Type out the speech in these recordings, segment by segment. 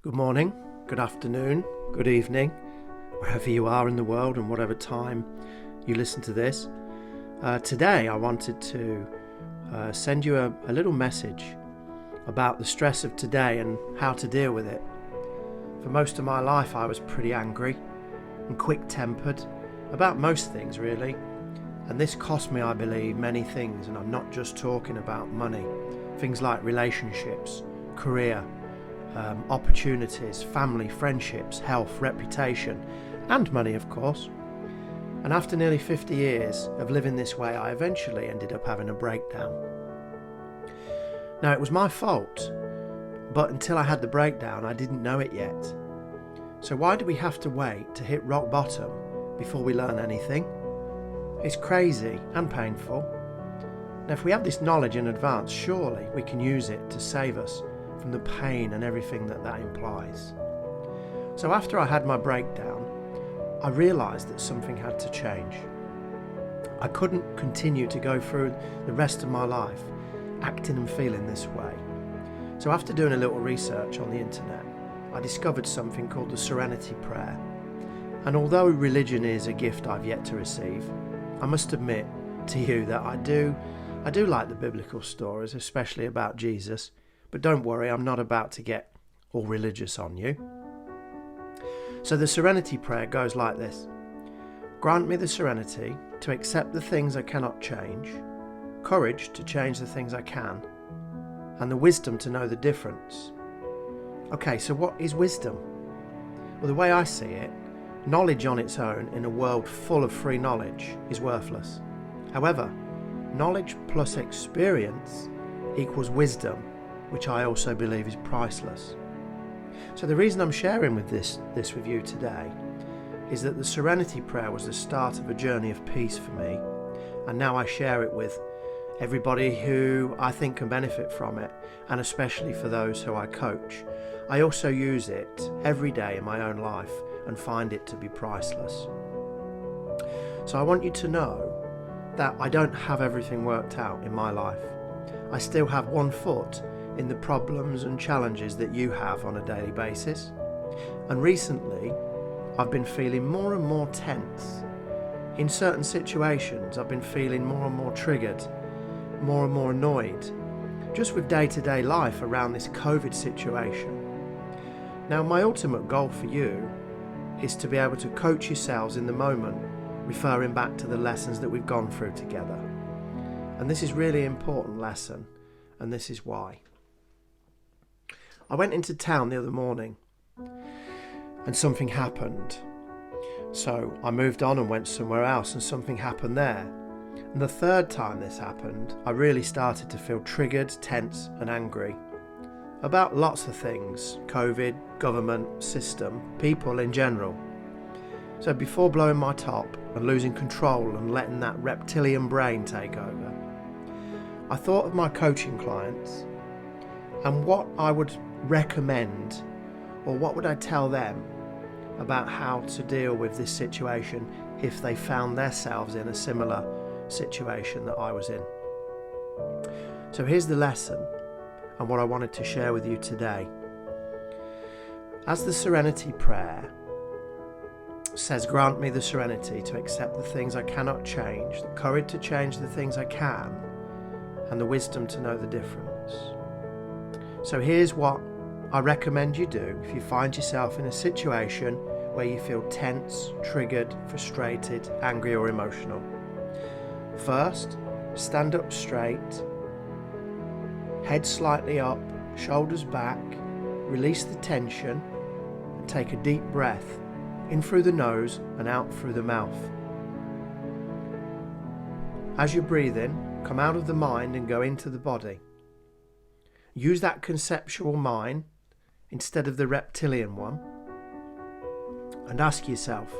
Good morning, good afternoon, good evening, wherever you are in the world and whatever time you listen to this. Today I wanted to send you a little message about the stress of today and how to deal with it. For most of my life I was pretty angry and quick-tempered about most things really, and this cost me, I believe, many things, and I'm not just talking about money. Things like relationships, career, opportunities, family, friendships, health, reputation, and money, of course. And after nearly 50 years of living this way, I eventually ended up having a breakdown. Now, it was my fault, but until I had the breakdown, I didn't know it yet. So why do we have to wait to hit rock bottom before we learn anything? It's crazy and painful. Now, if we have this knowledge in advance, surely we can use it to save us from the pain and everything that implies. So after I had my breakdown, I realised that something had to change. I couldn't continue to go through the rest of my life acting and feeling this way. So after doing a little research on the internet, I discovered something called the Serenity Prayer. And although religion is a gift I've yet to receive, I must admit to you that I do like the biblical stories, especially about Jesus. But don't worry, I'm not about to get all religious on you. So the Serenity Prayer goes like this. Grant me the serenity to accept the things I cannot change, courage to change the things I can, and the wisdom to know the difference. Okay, so what is wisdom? Well, the way I see it, knowledge on its own in a world full of free knowledge is worthless. However, knowledge plus experience equals wisdom, which I also believe is priceless. So the reason I'm sharing this with you today is that the Serenity Prayer was the start of a journey of peace for me, and now I share it with everybody who I think can benefit from it, and especially for those who I coach. I also use it every day in my own life and find it to be priceless. So I want you to know that I don't have everything worked out in my life. I still have one foot in the problems and challenges that you have on a daily basis. And recently, I've been feeling more and more tense. In certain situations, I've been feeling more and more triggered, more and more annoyed, just with day-to-day life around this COVID situation. Now, my ultimate goal for you is to be able to coach yourselves in the moment, referring back to the lessons that we've gone through together. And this is really an important lesson, and this is why. I went into town the other morning and something happened. So I moved on and went somewhere else and something happened there. And the third time this happened, I really started to feel triggered, tense and angry about lots of things: COVID, government, system, people in general. So before blowing my top and losing control and letting that reptilian brain take over, I thought of my coaching clients and what I would recommend, or what would I tell them about how to deal with this situation if they found themselves in a similar situation that I was in. So here's the lesson and what I wanted to share with you today. As the Serenity Prayer says, grant me the serenity to accept the things I cannot change, the courage to change the things I can, and the wisdom to know the difference. So here's what I recommend you do if you find yourself in a situation where you feel tense, triggered, frustrated, angry or emotional. First, stand up straight, head slightly up, shoulders back, release the tension and take a deep breath in through the nose and out through the mouth. As you breathe in, come out of the mind and go into the body. Use that conceptual mind instead of the reptilian one, and ask yourself,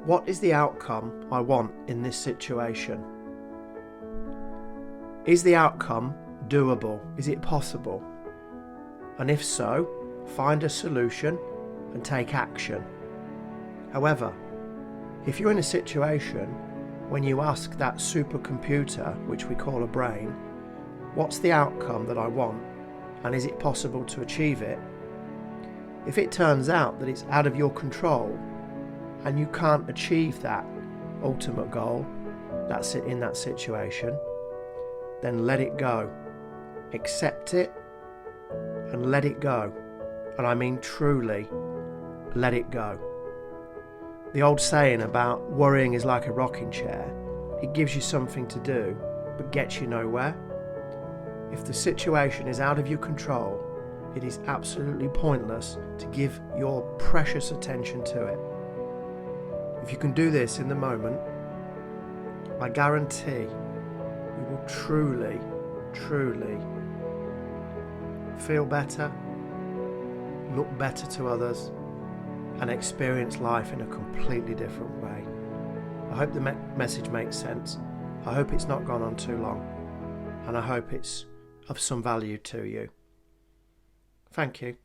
what is the outcome I want in this situation? Is the outcome doable? Is it possible? And if so, find a solution and take action. However, if you're in a situation when you ask that supercomputer, which we call a brain, what's the outcome that I want, and is it possible to achieve it? If it turns out that it's out of your control and you can't achieve that ultimate goal, that's it in that situation, then let it go. Accept it and let it go. And I mean truly, let it go. The old saying about worrying is like a rocking chair, it gives you something to do, but gets you nowhere. If the situation is out of your control, it is absolutely pointless to give your precious attention to it. If you can do this in the moment, I guarantee you will truly, truly feel better, look better to others, and experience life in a completely different way. I hope the message makes sense. I hope it's not gone on too long, and I hope it's of some value to you. Thank you.